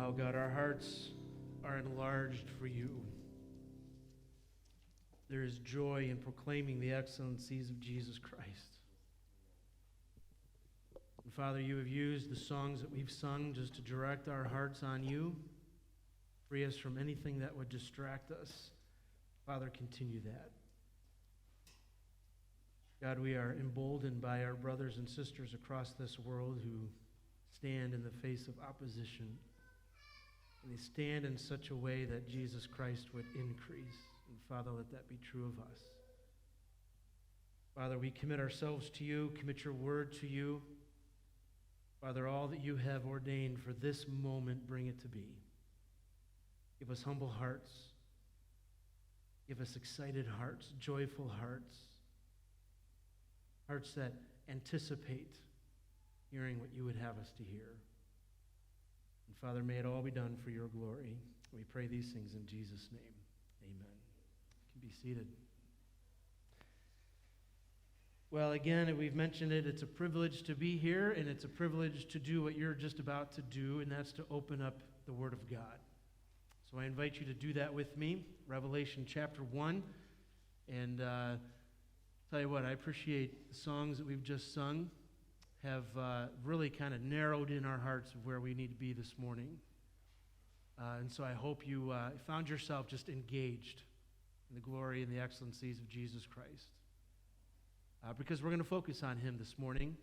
Wow, God, our hearts are enlarged for you. There is joy in proclaiming the excellencies of Jesus Christ. And Father, you have used the songs that we've sung just to direct our hearts on you. Free us from anything that would distract us. Father, continue that. God, we are emboldened by our brothers and sisters across this world who stand in the face of opposition. And they stand in such a way that Jesus Christ would increase. And Father, let that be true of us. Father, we commit ourselves to you, commit your word to you. Father, all that you have ordained for this moment, bring it to be. Give us humble hearts. Give us excited hearts, joyful hearts. Hearts that anticipate hearing what you would have us to hear. And Father, may it all be done for your glory. We pray these things in Jesus' name. Amen. You can be seated. Well, again, we've mentioned it. It's a privilege to be here, and it's a privilege to do what you're just about to do, and that's to open up the Word of God. So I invite you to do that with me, Revelation chapter 1. And tell you what, I appreciate the songs that we've just sung have really kind of narrowed in our hearts of where we need to be this morning. And so I hope you found yourself just engaged in the glory and the excellencies of Jesus Christ. Because we're going to focus on him this morning.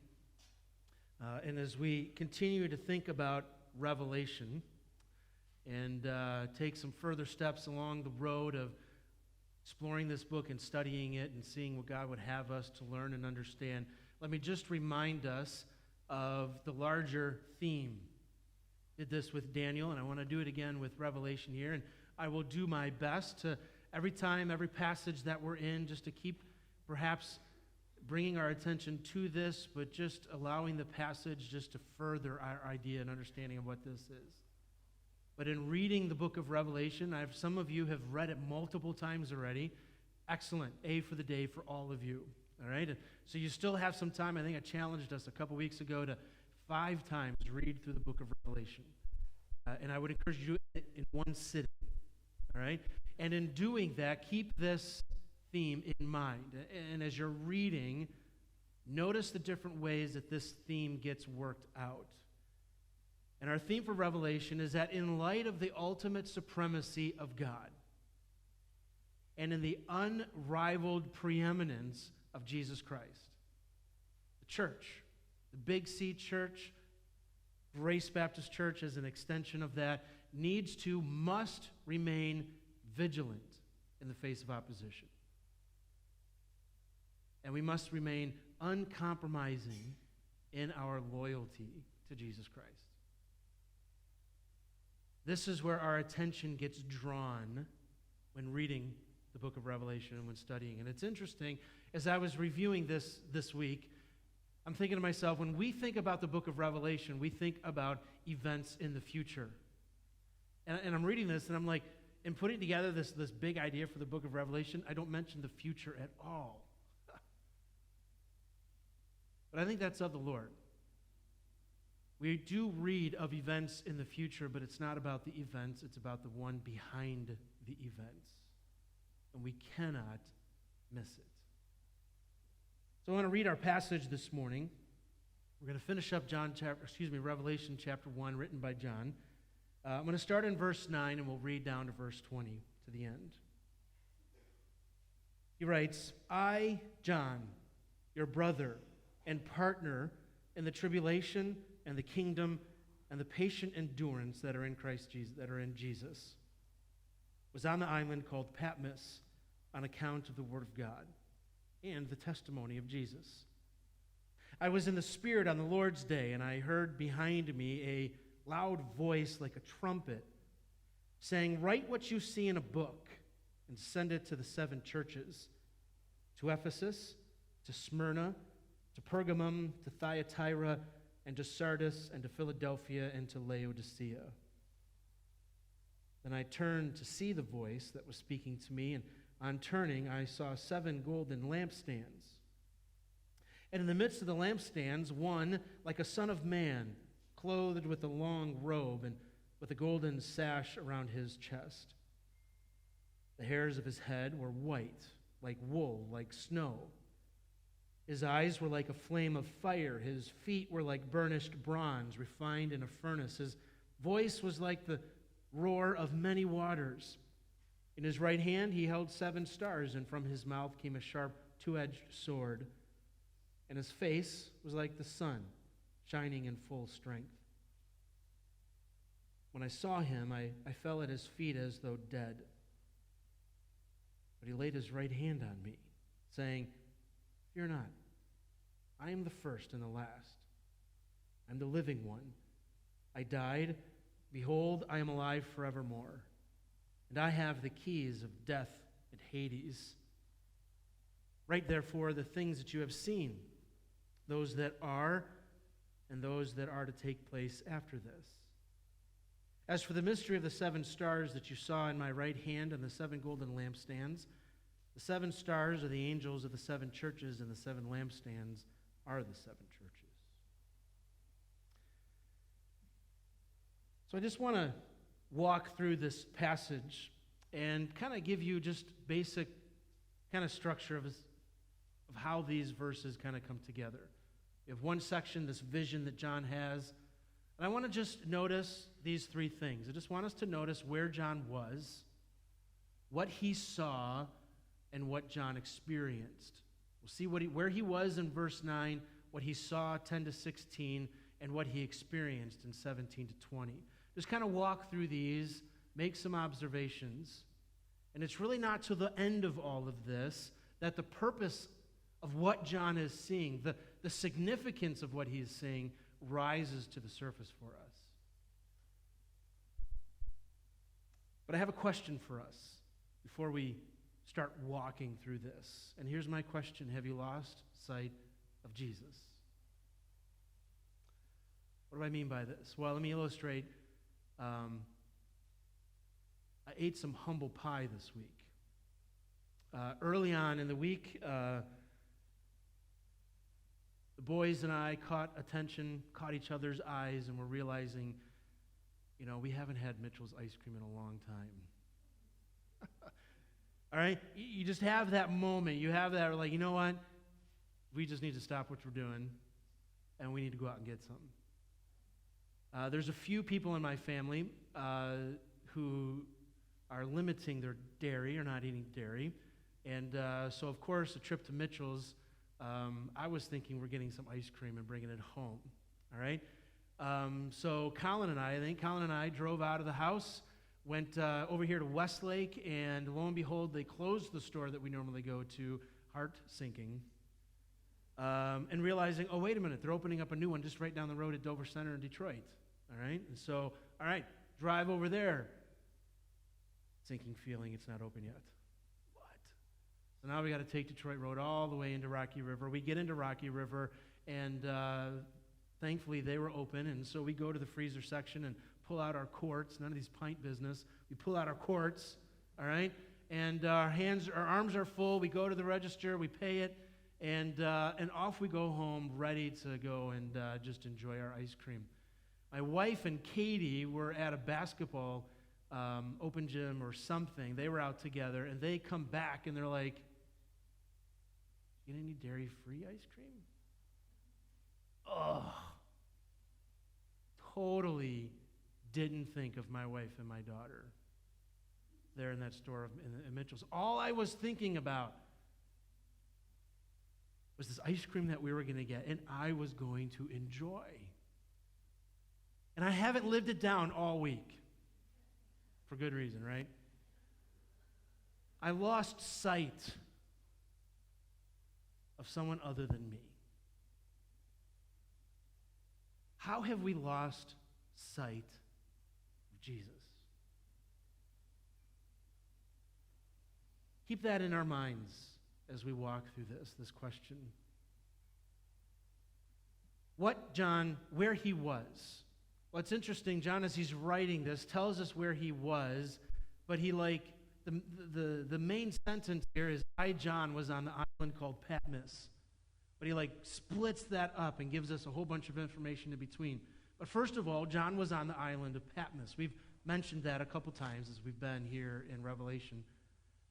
And as we continue to think about Revelation and take some further steps along the road of exploring this book and studying it and seeing what God would have us to learn and understand, let me just remind us of the larger theme. Did this with Daniel, and I want to do it again with Revelation here. And I will do my best to, every time, every passage that we're in, just to keep perhaps bringing our attention to this, but just allowing the passage just to further our idea and understanding of what this is. But in reading the book of Revelation, some of you have read it multiple times already. Excellent. A for the day for all of you. All right? So you still have some time. I think I challenged us a couple weeks ago to 5 times read through the book of Revelation. And I would encourage you to do it in one sitting. All right? And in doing that, keep this theme in mind. And as you're reading, notice the different ways that this theme gets worked out. And our theme for Revelation is that in light of the ultimate supremacy of God and in the unrivaled preeminence of Jesus Christ, the church, the Big C Church, Grace Baptist Church as an extension of that, must remain vigilant in the face of opposition. And we must remain uncompromising in our loyalty to Jesus Christ. This is where our attention gets drawn when reading the book of Revelation and when studying. And it's interesting, as I was reviewing this week, I'm thinking to myself, when we think about the book of Revelation, we think about events in the future. And I'm reading this, and I'm like, in putting together this big idea for the book of Revelation, I don't mention the future at all. But I think that's of the Lord. We do read of events in the future, but it's not about the events. It's about the one behind the events. And we cannot miss it. So I want to read our passage this morning. We're going to finish up Revelation chapter 1, written by John. I'm going to start in verse 9, and we'll read down to verse 20 to the end. He writes, I, John, your brother and partner in the tribulation and the kingdom and the patient endurance that are in Christ Jesus, that are in Jesus, was on the island called Patmos on account of the word of God and the testimony of Jesus. I was in the Spirit on the Lord's day, and I heard behind me a loud voice like a trumpet saying, write what you see in a book and send it to the 7 churches, to Ephesus, to Smyrna, to Pergamum, to Thyatira, and to Sardis, and to Philadelphia, and to Laodicea. Then I turned to see the voice that was speaking to me, and on turning I saw 7 golden lampstands. And in the midst of the lampstands, one like a son of man, clothed with a long robe, and with a golden sash around his chest. The hairs of his head were white, like wool, like snow. His eyes were like a flame of fire. His feet were like burnished bronze, refined in a furnace. His voice was like the roar of many waters. In his right hand he held 7 stars, and from his mouth came a sharp two-edged sword. And his face was like the sun, shining in full strength. When I saw him, I fell at his feet as though dead. But he laid his right hand on me, saying, "Fear not. I am the first and the last. I am the living one. I died. Behold, I am alive forevermore. And I have the keys of death and Hades. Write therefore the things that you have seen, those that are, and those that are to take place after this. As for the mystery of the 7 stars that you saw in my right hand and the 7 golden lampstands, the 7 stars are the angels of the 7 churches, and the 7 lampstands are the 7 churches." So I just want to walk through this passage and kind of give you just basic kind of structure of how these verses kind of come together. We have one section, this vision that John has. And I want to just notice these 3 things. I just want us to notice where John was, what he saw, and what John experienced. We'll see where he was in verse 9, what he saw 10 to 16, and what he experienced in 17 to 20. Just kind of walk through these, make some observations. And it's really not till the end of all of this that the purpose of what John is seeing, the significance of what he is seeing, rises to the surface for us. But I have a question for us before we start walking through this. And here's my question: have you lost sight of Jesus? What do I mean by this? Well, let me illustrate. I ate some humble pie this week. Early on in the week, the boys and I caught each other's eyes, and we're realizing, we haven't had Mitchell's ice cream in a long time. All right? You just have that moment. You have that, like, you know what? We just need to stop what we're doing, and we need to go out and get something. There's a few people in my family who are limiting their dairy or not eating dairy. And so, of course, a trip to Mitchell's, I was thinking we're getting some ice cream and bringing it home. All right? So Colin and I drove out of the house, went over here to Westlake, and lo and behold, they closed the store that we normally go to, heart sinking, and realizing, oh, wait a minute, they're opening up a new one just right down the road at Dover Center in Detroit. All right? And so, all right, drive over there. Sinking feeling, it's not open yet. What? So now we got to take Detroit Road all the way into Rocky River. We get into Rocky River, and thankfully they were open, and so we go to the freezer section and pull out our quarts. None of these pint business. We pull out our quarts, all right? And our arms are full. We go to the register, we pay it, and off we go home, ready to go and just enjoy our ice cream. My wife and Katie were at a basketball open gym or something. They were out together, and they come back, and they're like, "You get any dairy-free ice cream?" Ugh. Totally didn't think of my wife and my daughter there in that store in Mitchell's. All I was thinking about was this ice cream that we were going to get, and I was going to enjoy. And I haven't lived it down all week. For good reason, right? I lost sight of someone other than me. How have we lost sight of Jesus? Keep that in our minds as we walk through this question. Where he was. Well, it's interesting, John, as he's writing this, tells us where he was, but the main sentence here is, I, John, was on the island called Patmos. But he splits that up and gives us a whole bunch of information in between. But first of all, John was on the island of Patmos. We've mentioned that a couple times as we've been here in Revelation.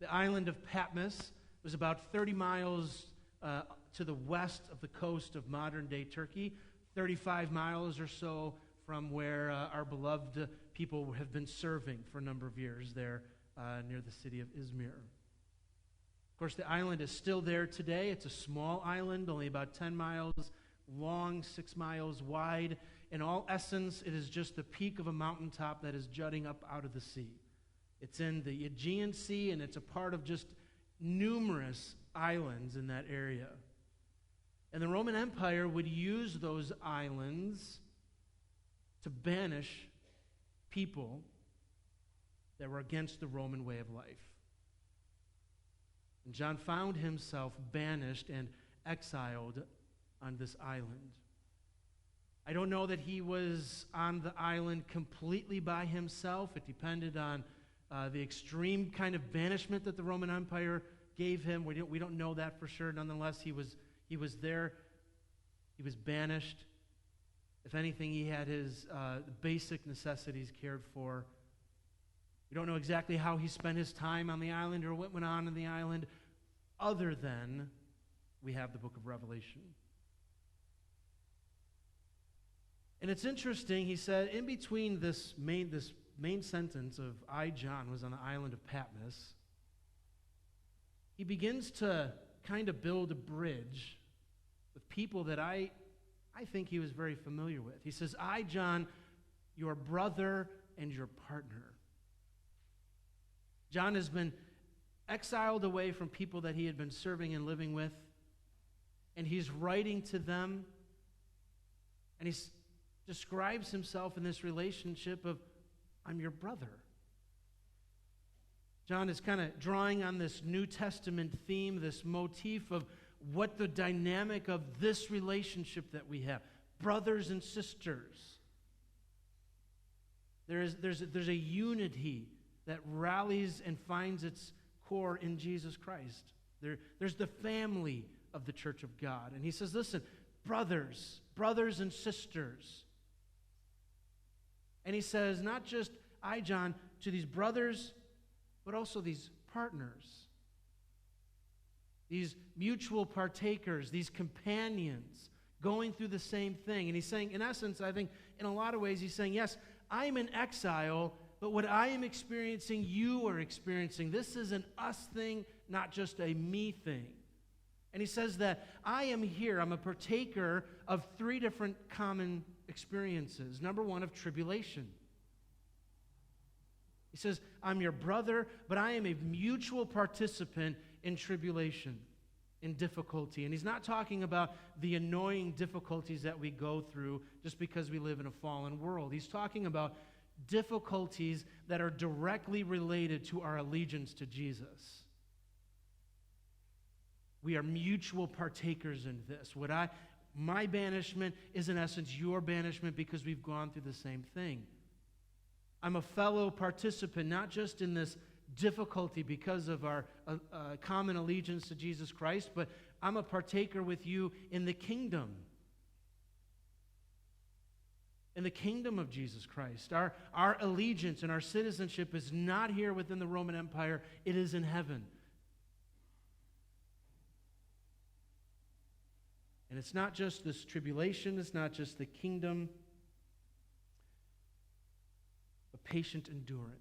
The island of Patmos was about 30 miles to the west of the coast of modern-day Turkey, 35 miles or so from where our beloved people have been serving for a number of years there near the city of Izmir. Of course, the island is still there today. It's a small island, only about 10 miles long, 6 miles wide. In all essence, it is just the peak of a mountaintop that is jutting up out of the sea. It's in the Aegean Sea, and it's a part of just numerous islands in that area. And the Roman Empire would use those islands to banish people that were against the Roman way of life. And John found himself banished and exiled on this island. I don't know that he was on the island completely by himself. It depended on the extreme kind of banishment that the Roman Empire gave him. We don't know that for sure. Nonetheless, he was there. He was banished. If anything, he had his basic necessities cared for. We don't know exactly how he spent his time on the island or what went on the island, other than we have the book of Revelation. And it's interesting, he said, in between this main sentence of I, John, was on the island of Patmos, he begins to kind of build a bridge with people that I think he was very familiar with. He says, I, John, your brother and your partner. John has been exiled away from people that he had been serving and living with, and he's writing to them, and he describes himself in this relationship of, I'm your brother. John is kind of drawing on this New Testament theme, this motif of what the dynamic of this relationship that we have, brothers and sisters. There's a unity that rallies and finds its core in Jesus Christ. There's the family of the church of God. And he says, listen, brothers and sisters. And he says, not just I, John, to these brothers, but also these partners, these mutual partakers, these companions going through the same thing. And he's saying, in essence, I think in a lot of ways, he's saying, yes, I'm in exile, but what I am experiencing, you are experiencing. This is an us thing, not just a me thing. And he says that I am here. I'm a partaker of 3 different common experiences. Number 1, of tribulation. He says, I'm your brother, but I am a mutual participant in tribulation, in difficulty. And he's not talking about the annoying difficulties that we go through just because we live in a fallen world. He's talking about difficulties that are directly related to our allegiance to Jesus. We are mutual partakers in this. My banishment is in essence your banishment because we've gone through the same thing. I'm a fellow participant, not just in this difficulty because of our common allegiance to Jesus Christ, but I'm a partaker with you in the kingdom. In the kingdom of Jesus Christ. Our allegiance and our citizenship is not here within the Roman Empire. It is in heaven. And it's not just this tribulation. It's not just the kingdom. But patient endurance.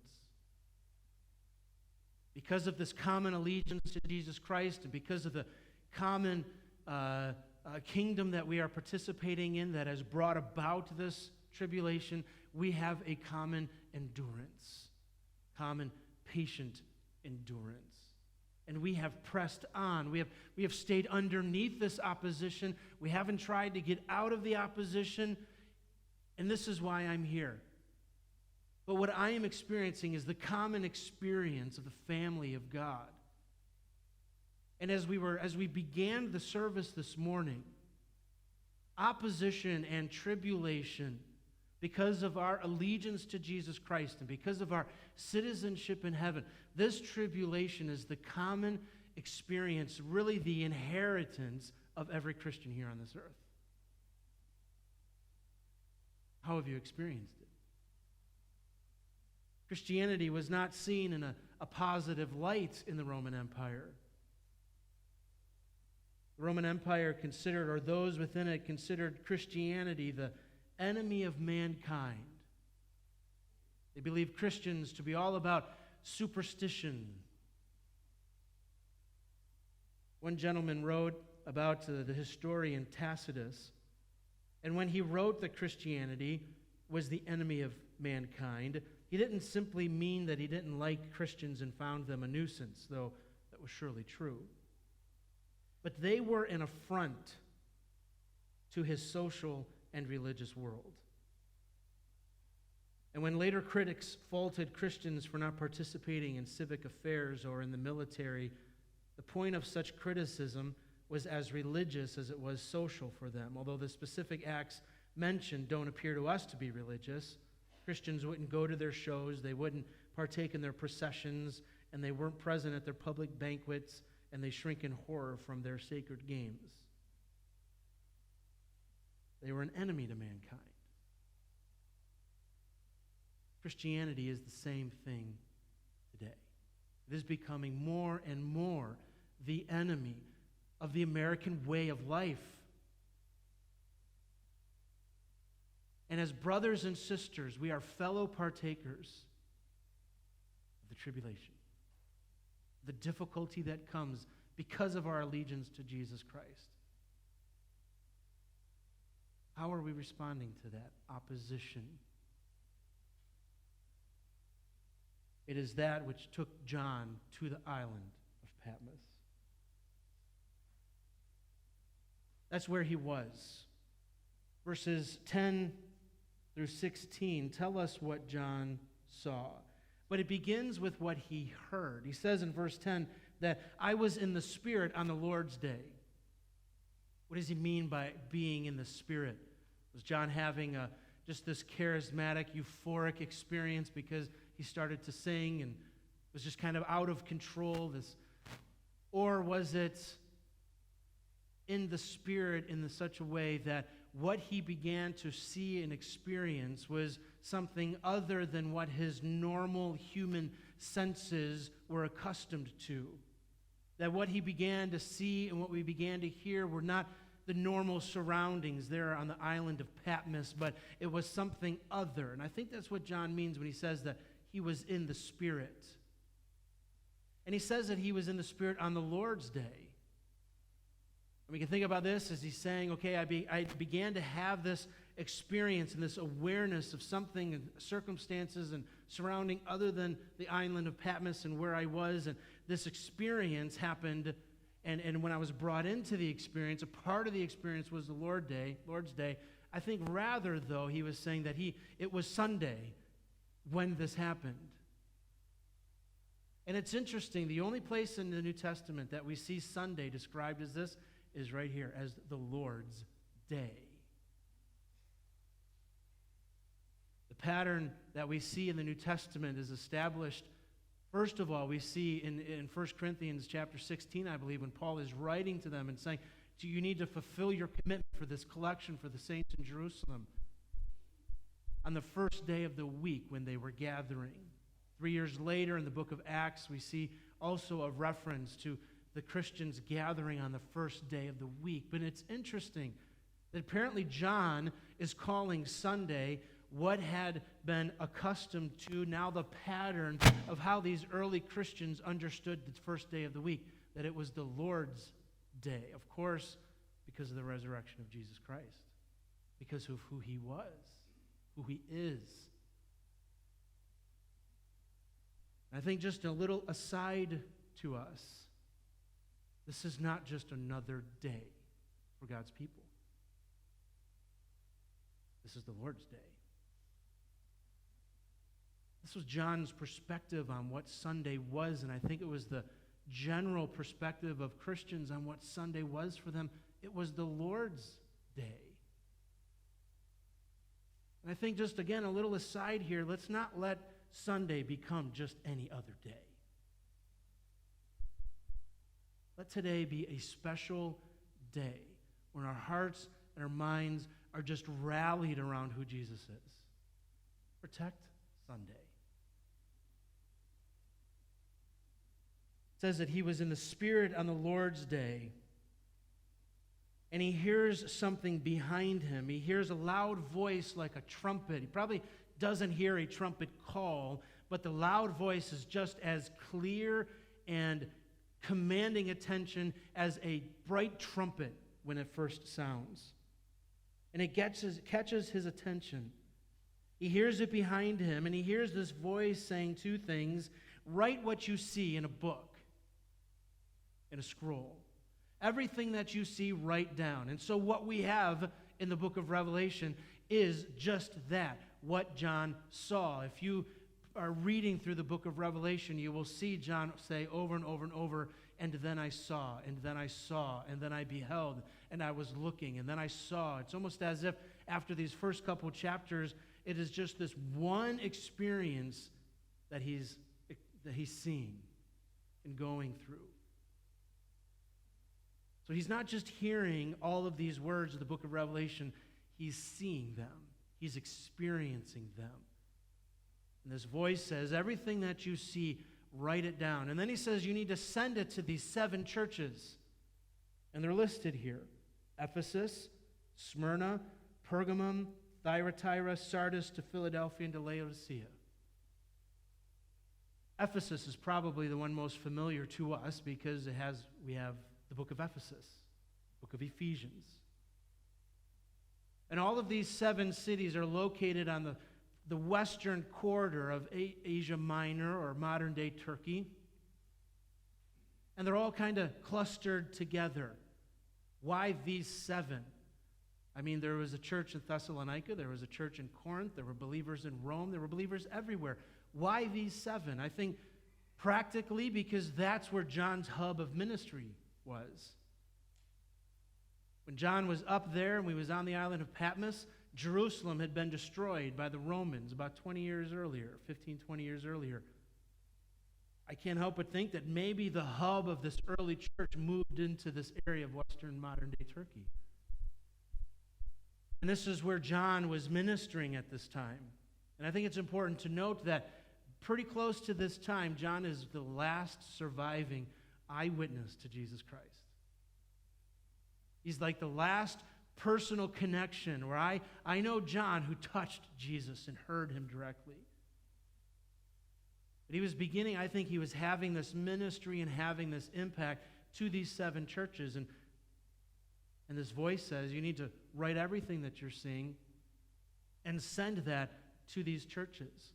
Because of this common allegiance to Jesus Christ and because of the common kingdom that we are participating in that has brought about this tribulation, we have a common endurance, common patient endurance. And we have pressed on. We have stayed underneath this opposition. We haven't tried to get out of the opposition. And this is why I'm here. But what I am experiencing is the common experience of the family of God. And as we began the service this morning, opposition and tribulation, because of our allegiance to Jesus Christ and because of our citizenship in heaven, this tribulation is the common experience, really the inheritance of every Christian here on this earth. How have you experienced it? Christianity was not seen in a positive light in the Roman Empire. The Roman Empire considered, or those within it considered Christianity the enemy of mankind. They believed Christians to be all about superstition. One gentleman wrote about the historian Tacitus, and when he wrote that Christianity was the enemy of mankind, he didn't simply mean that he didn't like Christians and found them a nuisance, though that was surely true. But they were an affront to his social and religious world. And when later critics faulted Christians for not participating in civic affairs or in the military, the point of such criticism was as religious as it was social for them. Although the specific acts mentioned don't appear to us to be religious, Christians wouldn't go to their shows, they wouldn't partake in their processions, and they weren't present at their public banquets, and they shrink in horror from their sacred games. They were an enemy to mankind. Christianity is the same thing today. It is becoming more and more the enemy of the American way of life. And as brothers and sisters, we are fellow partakers of the tribulation, the difficulty that comes because of our allegiance to Jesus Christ. How are we responding to that opposition? It is that which took John to the island of Patmos. That's where he was. Verses 10 through 16 tell us what John saw. But it begins with what he heard. He says in verse 10 that I was in the Spirit on the Lord's day. What does he mean by being in the Spirit? Was John having just this charismatic, euphoric experience because he started to sing and was just kind of out of control? Or was it in the Spirit in such a way that what he began to see and experience was something other than what his normal human senses were accustomed to? That what he began to see and what we began to hear were not the normal surroundings there on the island of Patmos, but it was something other. And I think that's what John means when he says that he was in the Spirit. And he says that he was in the Spirit on the Lord's day. And we can think about this as he's saying, okay, I began to have this experience and this awareness of something and circumstances and surrounding other than the island of Patmos and where I was. And this experience happened, and when I was brought into the experience, a part of the experience was the Lord's Day. I think rather, though, he was saying that it was Sunday when this happened. And it's interesting, the only place in the New Testament that we see Sunday described as this is right here, as the Lord's Day. The pattern that we see in the New Testament is established, first of all, we see in 1 Corinthians chapter 16, I believe, when Paul is writing to them and saying, you need to fulfill your commitment for this collection for the saints in Jerusalem on the first day of the week when they were gathering. 3 years later in the book of Acts, we see also a reference to the Christians gathering on the first day of the week. But it's interesting that apparently John is calling Sunday what had been accustomed to, now the pattern of how these early Christians understood the first day of the week, that it was the Lord's Day. Of course, because of the resurrection of Jesus Christ, because of who he was, who he is. I think just a little aside to us, this is not just another day for God's people. This is the Lord's Day. This was John's perspective on what Sunday was, and I think it was the general perspective of Christians on what Sunday was for them. It was the Lord's Day. And I think just, again, a little aside here, let's not let Sunday become just any other day. Let today be a special day when our hearts and our minds are just rallied around who Jesus is. Protect Sunday. It says that he was in the Spirit on the Lord's day, and he hears something behind him. He hears a loud voice like a trumpet. He probably doesn't hear a trumpet call, but the loud voice is just as clear and commanding attention as a bright trumpet when it first sounds. And it catches his attention. He hears it behind him, and he hears this voice saying two things. Write what you see in a book, in a scroll. Everything that you see, write down. And so what we have in the book of Revelation is just that, what John saw. If you are reading through the book of Revelation, you will see John say over and over and over, and then I saw, and then I saw, and then I beheld, and I was looking, and then I saw. It's almost as if after these first couple chapters, it is just this one experience that he's seeing and going through. So he's not just hearing all of these words of the book of Revelation, he's seeing them. He's experiencing them. And this voice says, everything that you see, write it down. And then he says you need to send it to these 7 churches. And they're listed here. Ephesus, Smyrna, Pergamum, Thyatira, Sardis, to Philadelphia, and to Laodicea. Ephesus is probably the one most familiar to us because we have the book of Ephesus, book of Ephesians. And all of these 7 cities are located on the western corridor of Asia Minor, or modern-day Turkey. And they're all kind of clustered together. Why these 7? I mean, there was a church in Thessalonica, there was a church in Corinth, there were believers in Rome, there were believers everywhere. Why these 7? I think practically because that's where John's hub of ministry was. When John was up there and we was on the island of Patmos, Jerusalem had been destroyed by the Romans about 20 years earlier, 15, 20 years earlier. I can't help but think that maybe the hub of this early church moved into this area of western modern-day Turkey. And this is where John was ministering at this time. And I think it's important to note that pretty close to this time, John is the last surviving eyewitness to Jesus Christ. He's like the last personal connection where I know John who touched Jesus and heard him directly. But he was beginning, I think he was having this ministry and having this impact to these 7 churches. And this voice says you need to write everything that you're seeing and send that to these churches.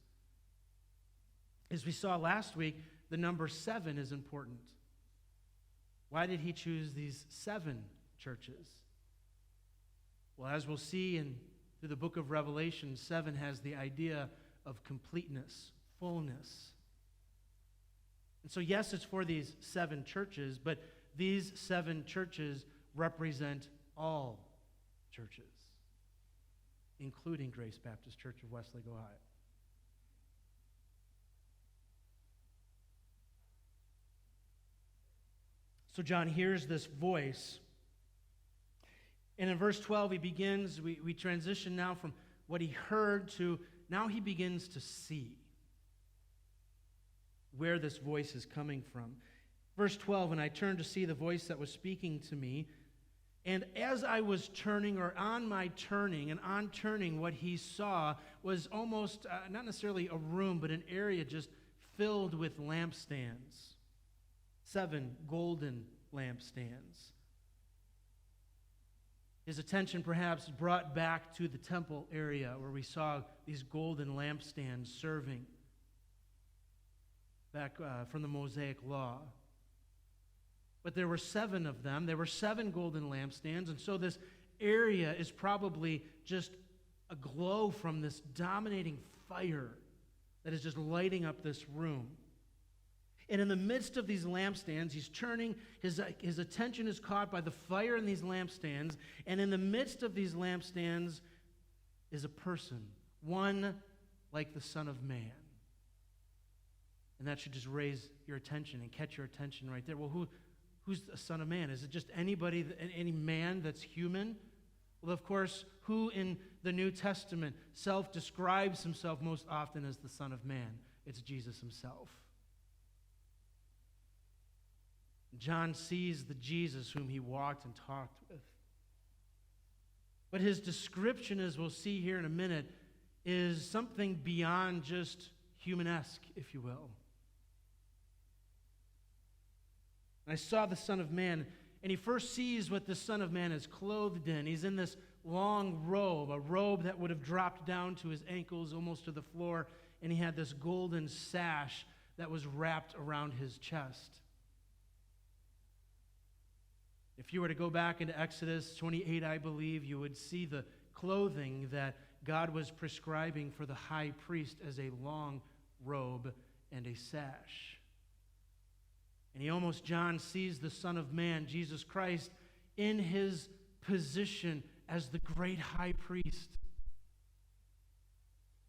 As we saw last week, the number 7 is important. Why did he choose these 7 churches? Well, as we'll see through the book of Revelation, 7 has the idea of completeness, fullness. And so, yes, it's for these 7 churches, but these 7 churches represent all churches, including Grace Baptist Church of Westlake, Ohio. So John hears this voice. And in verse 12, he begins, we transition now from what he heard to now he begins to see where this voice is coming from. Verse 12, and I turned to see the voice that was speaking to me. And as I was turning, or on my turning, and on turning, what he saw was almost, not necessarily a room, but an area just filled with lampstands. 7 golden lampstands. His attention perhaps brought back to the temple area where we saw these golden lampstands serving back from the Mosaic Law. But there were 7 of them. There were 7 golden lampstands, and so this area is probably just aglow from this dominating fire that is just lighting up this room. And in the midst of these lampstands, he's turning, his attention is caught by the fire in these lampstands, and in the midst of these lampstands is a person, one like the Son of Man. And that should just raise your attention and catch your attention right there. Well, who's the Son of Man? Is it just anybody, any man that's human? Well, of course, who in the New Testament self-describes himself most often as the Son of Man? It's Jesus himself. John sees the Jesus whom he walked and talked with. But his description, as we'll see here in a minute, is something beyond just humanesque, if you will. And I saw the Son of Man, and he first sees what the Son of Man is clothed in. He's in this long robe, a robe that would have dropped down to his ankles, almost to the floor, and he had this golden sash that was wrapped around his chest. If you were to go back into Exodus 28, I believe, you would see the clothing that God was prescribing for the high priest as a long robe and a sash. And John sees the Son of Man, Jesus Christ, in his position as the great high priest,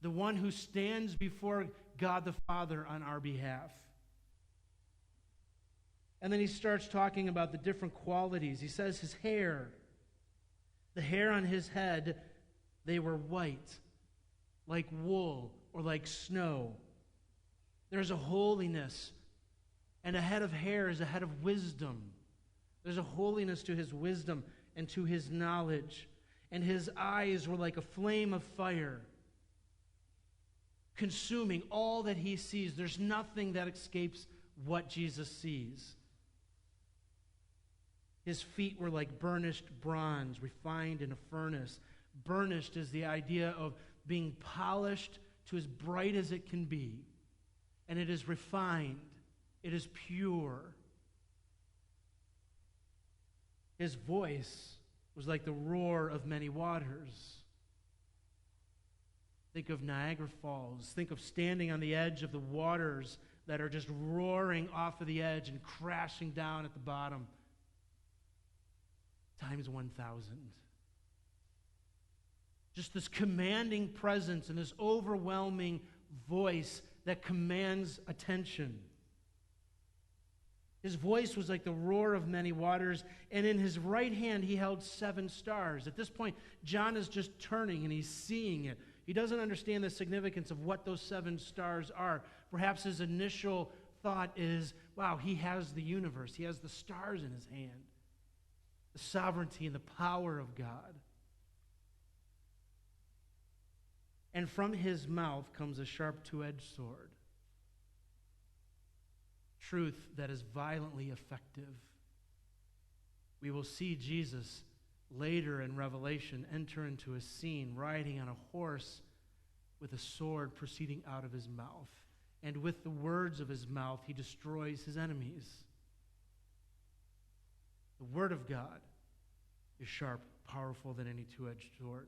the one who stands before God the Father on our behalf. And then he starts talking about the different qualities. He says his hair, the hair on his head, they were white, like wool or like snow. There's a holiness, and a head of hair is a head of wisdom. There's a holiness to his wisdom and to his knowledge. And his eyes were like a flame of fire, consuming all that he sees. There's nothing that escapes what Jesus sees. His feet were like burnished bronze, refined in a furnace. Burnished is the idea of being polished to as bright as it can be. And it is refined. It is pure. His voice was like the roar of many waters. Think of Niagara Falls. Think of standing on the edge of the waters that are just roaring off of the edge and crashing down at the bottom. Times 1,000. Just this commanding presence and this overwhelming voice that commands attention. His voice was like the roar of many waters, and in his right hand he held 7 stars. At this point, John is just turning and he's seeing it. He doesn't understand the significance of what those 7 stars are. Perhaps his initial thought is, wow, he has the universe. He has the stars in his hand. The sovereignty and the power of God. And from his mouth comes a sharp 2-edged sword. Truth that is violently effective. We will see Jesus later in Revelation enter into a scene riding on a horse with a sword proceeding out of his mouth. And with the words of his mouth, he destroys his enemies. The Word of God is sharp, powerful than any 2-edged sword.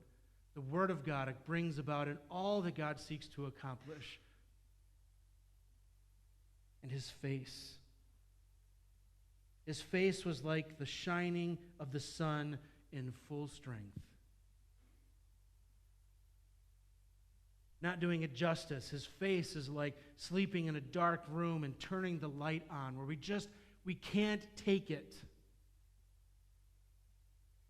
The Word of God, it brings about in all that God seeks to accomplish. And his face. His face was like the shining of the sun in full strength. Not doing it justice. His face is like sleeping in a dark room and turning the light on, where we can't take it.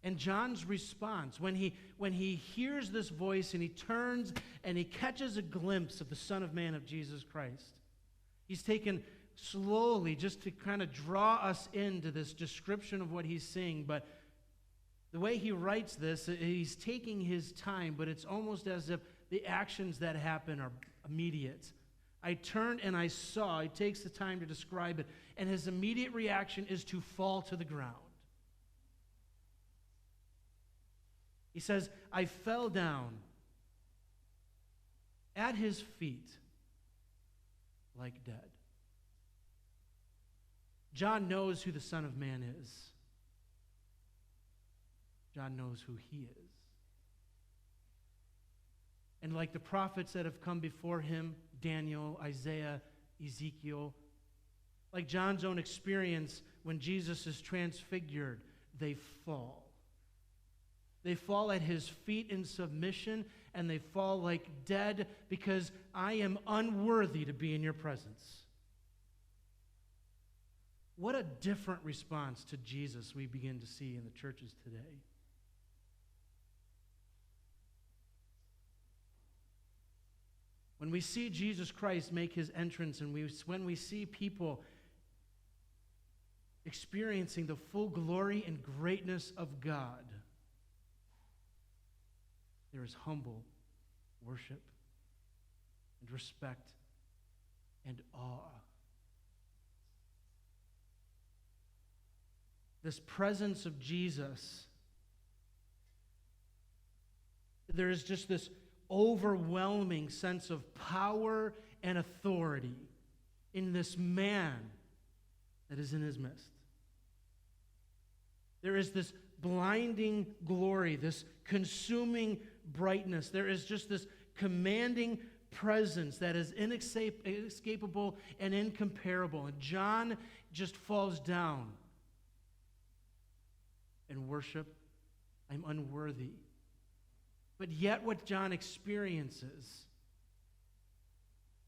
And John's response, when he hears this voice and he turns and he catches a glimpse of the Son of Man, of Jesus Christ, he's taken slowly just to kind of draw us into this description of what he's seeing. But the way he writes this, he's taking his time, but it's almost as if the actions that happen are immediate. I turned and I saw. He takes the time to describe it. And his immediate reaction is to fall to the ground. He says, I fell down at his feet like dead. John knows who the Son of Man is. John knows who he is. And like the prophets that have come before him, Daniel, Isaiah, Ezekiel, like John's own experience when Jesus is transfigured, they fall. They fall at his feet in submission, and they fall like dead because I am unworthy to be in your presence. What a different response to Jesus we begin to see in the churches today. When we see Jesus Christ make his entrance, and when we see people experiencing the full glory and greatness of God, there is humble worship and respect and awe. This presence of Jesus, there is just this overwhelming sense of power and authority in this man that is in his midst. There is this blinding glory, this consuming brightness. There is just this commanding presence that is inescapable and incomparable. And John just falls down and worship. I'm unworthy. But yet what John experiences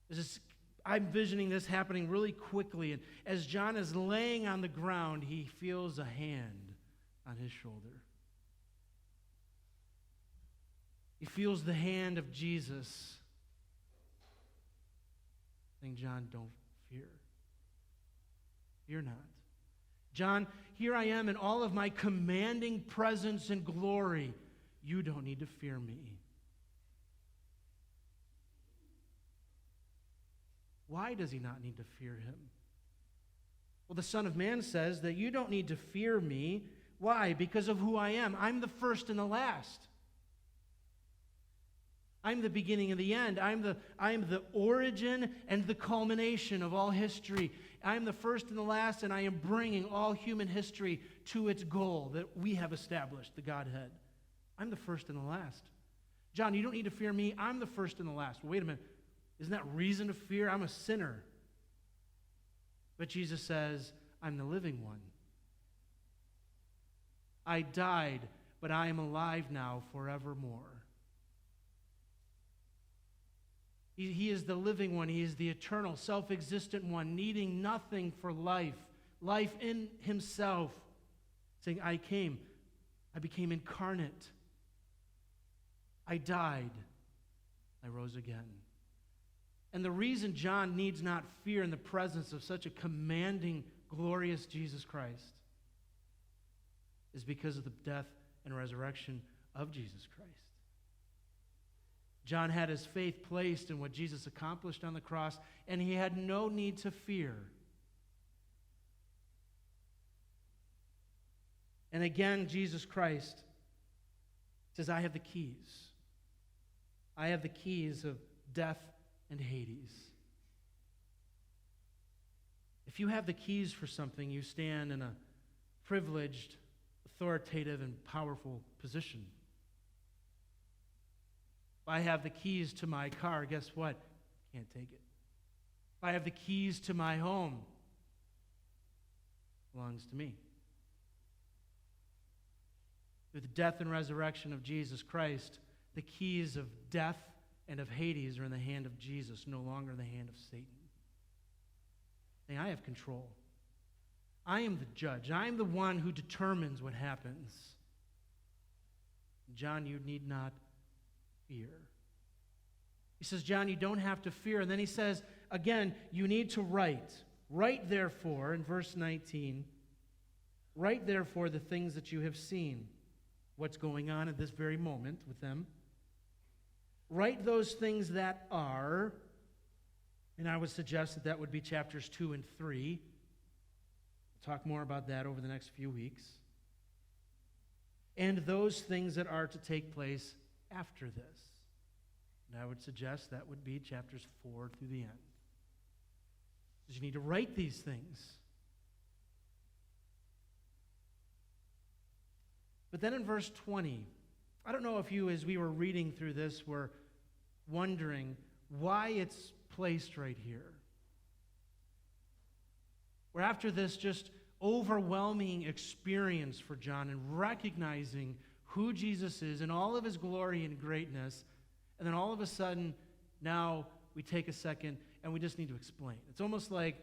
is this, I'm visioning this happening really quickly. And as John is laying on the ground, he feels a hand on his shoulder. He feels the hand of Jesus saying, John, don't fear. Fear not. John, here I am in all of my commanding presence and glory. You don't need to fear me. Why does he not need to fear him? Well, the Son of Man says that you don't need to fear me. Why? Because of who I am. I'm the first and the last. I'm the beginning and the end. I'm the origin and the culmination of all history. I'm the first and the last, and I am bringing all human history to its goal that we have established, the Godhead. I'm the first and the last. John, you don't need to fear me. I'm the first and the last. Well, wait a minute. Isn't that reason to fear? I'm a sinner. But Jesus says, I'm the living one. I died, but I am alive now forevermore. He is the living one. He is the eternal, self-existent one, needing nothing for life. Life in himself. Saying, I became incarnate. I died. I rose again. And the reason John needs not fear in the presence of such a commanding, glorious Jesus Christ is because of the death and resurrection of Jesus Christ. John had his faith placed in what Jesus accomplished on the cross, and he had no need to fear. And again, Jesus Christ says, I have the keys. I have the keys of death and Hades. If you have the keys for something, you stand in a privileged, authoritative, and powerful position. If I have the keys to my car, guess what? Can't take it. If I have the keys to my home, it belongs to me. Through the death and resurrection of Jesus Christ, the keys of death and of Hades are in the hand of Jesus, no longer in the hand of Satan. Saying, I have control. I am the judge. I am the one who determines what happens. John, you need not fear. He says, John, you don't have to fear. And then he says, again, you need to write. Write, therefore, in verse 19, write, therefore, the things that you have seen. What's going on at this very moment with them. Write those things that are, and I would suggest that that would be chapters 2 and 3. We'll talk more about that over the next few weeks. And those things that are to take place after this. And I would suggest that would be chapters 4 through the end. Because you need to write these things. But then in verse 20, I don't know if you, as we were reading through this, were wondering why it's placed right here. Where after this just overwhelming experience for John and recognizing who Jesus is and all of his glory and greatness, and then all of a sudden, now we take a second and we just need to explain. It's almost like,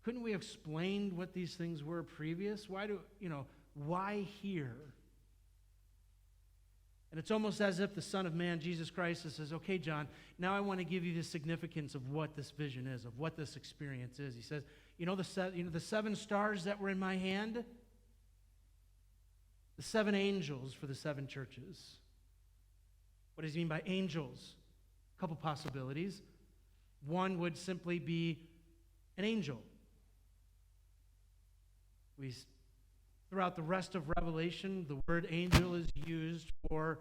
couldn't we have explained what these things were previous? Why here? And it's almost as if the Son of Man, Jesus Christ, says, okay, John, now I want to give you the significance of what this vision is, of what this experience is. He says, the 7 stars that were in my hand, the 7 angels for the 7 churches. What does he mean by angels? A couple possibilities. One would simply be an angel. Throughout the rest of Revelation, the word angel is used for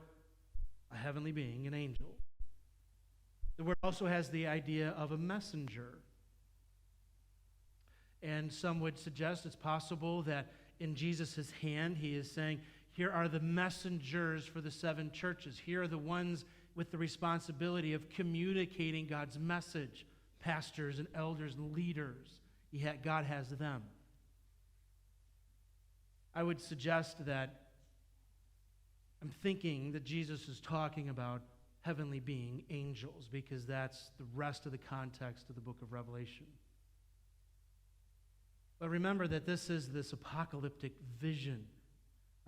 a heavenly being, an angel. The word also has the idea of a messenger. And some would suggest it's possible that in Jesus' hand, he is saying, here are the messengers for the 7 churches. Here are the ones with the responsibility of communicating God's message. Pastors and elders and leaders. God has them. I would suggest that I'm thinking that Jesus is talking about heavenly being, angels, because that's the rest of the context of the book of Revelation. But remember that this is this apocalyptic vision.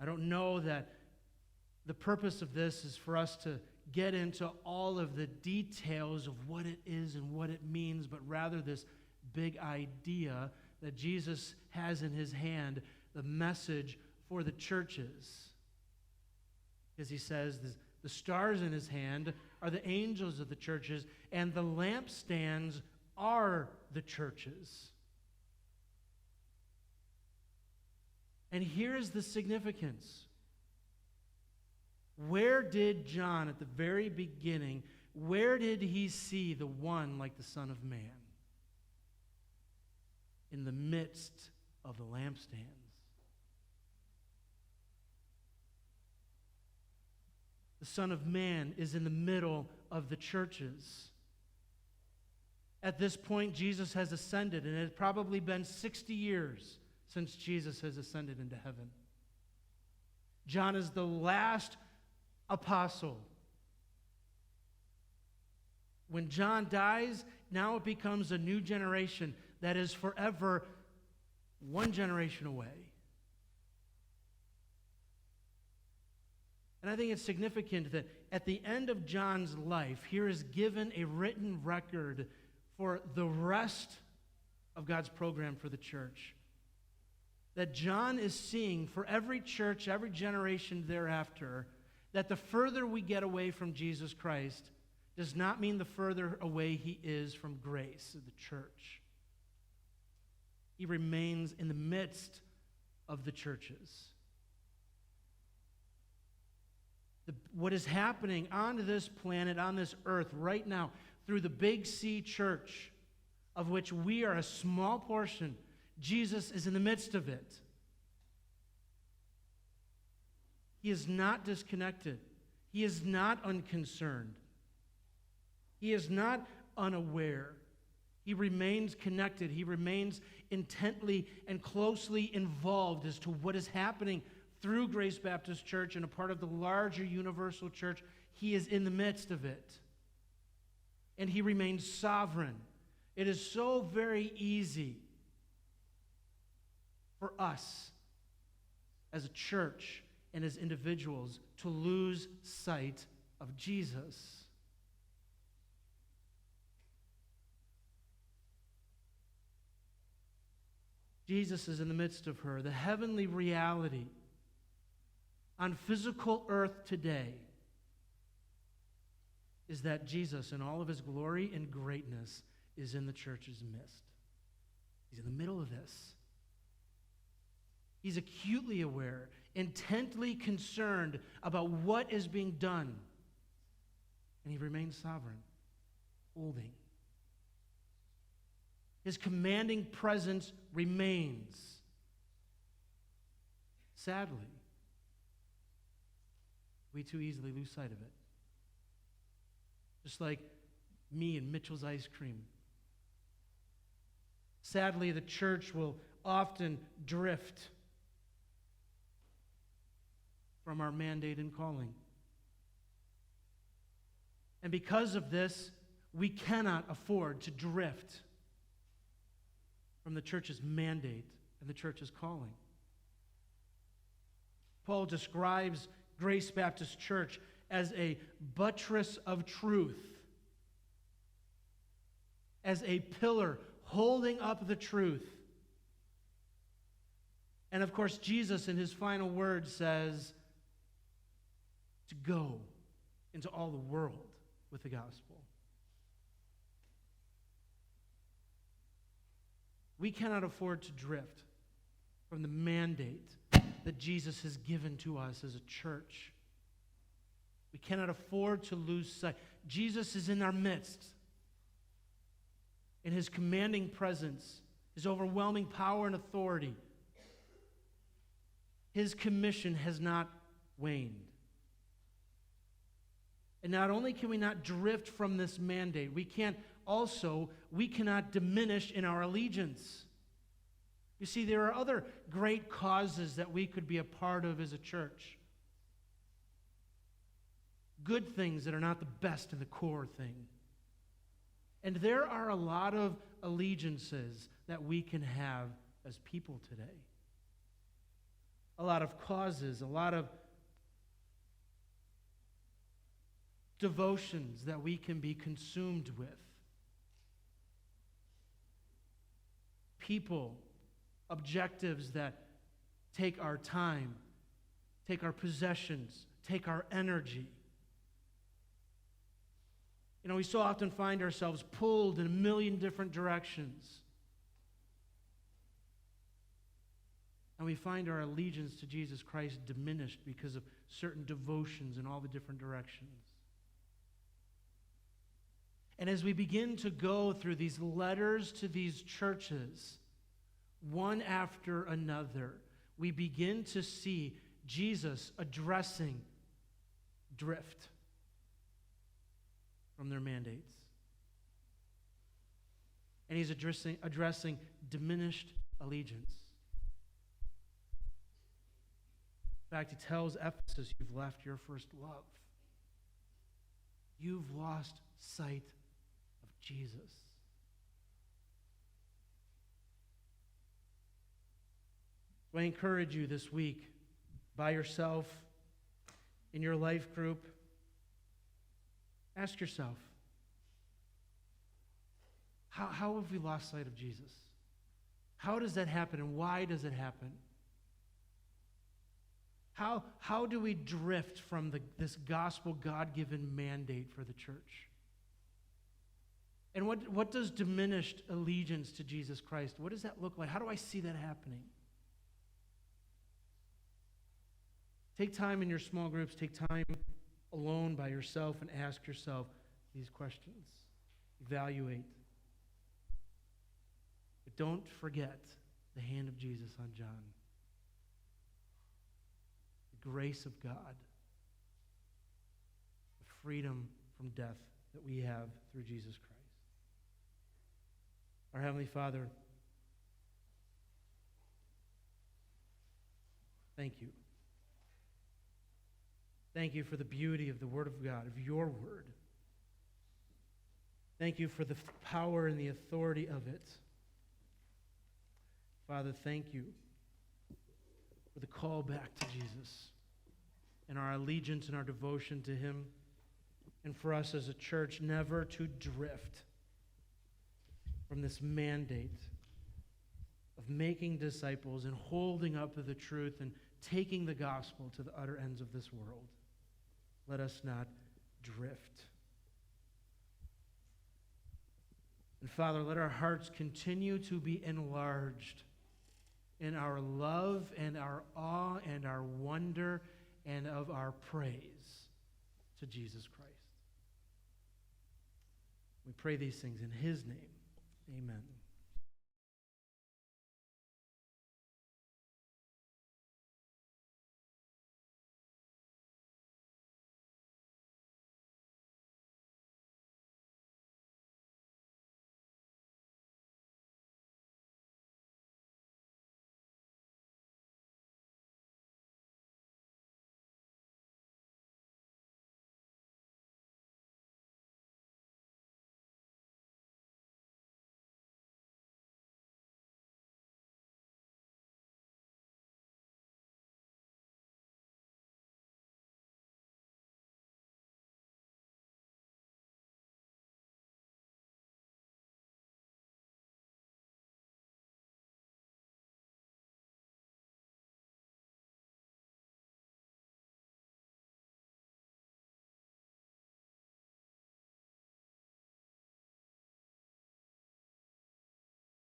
I don't know that the purpose of this is for us to get into all of the details of what it is and what it means, but rather this big idea that Jesus has in his hand the message for the churches. Because he says the stars in his hand are the angels of the churches, and the lampstands are the churches. And here's the significance. Where did John, at the very beginning, where did he see the one like the Son of Man? In the midst of the lampstands. The Son of Man is in the middle of the churches. At this point, Jesus has ascended, and it has probably been 60 years since Jesus has ascended into heaven. John is the last apostle. When John dies, now it becomes a new generation that is forever one generation away. And I think it's significant that at the end of John's life, here is given a written record for the rest of God's program for the church. That John is seeing for every church, every generation thereafter, that the further we get away from Jesus Christ does not mean the further away he is from grace of the church. He remains in the midst of the churches. What is happening on this planet, on this earth right now, through the Big C church, of which we are a small portion, Jesus is in the midst of it. He is not disconnected. He is not unconcerned. He is not unaware. He remains connected. He remains intently and closely involved as to what is happening through Grace Baptist Church and a part of the larger universal church. He is in the midst of it. And he remains sovereign. It is so very easy for us as a church and as individuals to lose sight of Jesus. Jesus is in the midst of her. The heavenly reality on physical earth today is that Jesus, in all of his glory and greatness, is in the church's midst. He's in the middle of this. He's acutely aware, intently concerned about what is being done. And he remains sovereign, holding. His commanding presence remains. Sadly, we too easily lose sight of it. Just like me and Mitchell's ice cream. Sadly, the church will often drift from our mandate and calling. And because of this, we cannot afford to drift from the church's mandate and the church's calling. Paul describes Grace Baptist Church as a buttress of truth, as a pillar holding up the truth. And of course, Jesus in his final words says to go into all the world with the gospel. We cannot afford to drift from the mandate that Jesus has given to us as a church. We cannot afford to lose sight. Jesus is in our midst. In his commanding presence, his overwhelming power and authority, his commission has not waned. And not only can we not drift from this mandate, we cannot diminish in our allegiance. You see, there are other great causes that we could be a part of as a church. Good things that are not the best and the core thing. And there are a lot of allegiances that we can have as people today. A lot of causes, a lot of devotions that we can be consumed with. People, objectives that take our time, take our possessions, take our energy. You know, we so often find ourselves pulled in a million different directions. And we find our allegiance to Jesus Christ diminished because of certain devotions in all the different directions. And as we begin to go through these letters to these churches, one after another, we begin to see Jesus addressing drift from their mandates. And he's addressing diminished allegiance. In fact, he tells Ephesus, you've left your first love. You've lost sight of Jesus. So I encourage you this week, by yourself, in your life group, ask yourself, how have we lost sight of Jesus? How does that happen, and why does it happen? How do we drift from this gospel God-given mandate for the church? And what does diminished allegiance to Jesus Christ, what does that look like? How do I see that happening? Take time in your small groups, take time alone by yourself and ask yourself these questions. Evaluate. But don't forget the hand of Jesus on John. The grace of God. The freedom from death that we have through Jesus Christ. Our Heavenly Father, thank you. Thank you for the beauty of the Word of God, of your Word. Thank you for the power and the authority of it. Father, thank you for the call back to Jesus and our allegiance and our devotion to him, and for us as a church never to drift from this mandate of making disciples and holding up to the truth and taking the gospel to the utter ends of this world. Let us not drift. And Father, let our hearts continue to be enlarged in our love and our awe and our wonder and of our praise to Jesus Christ. We pray these things in his name. Amen.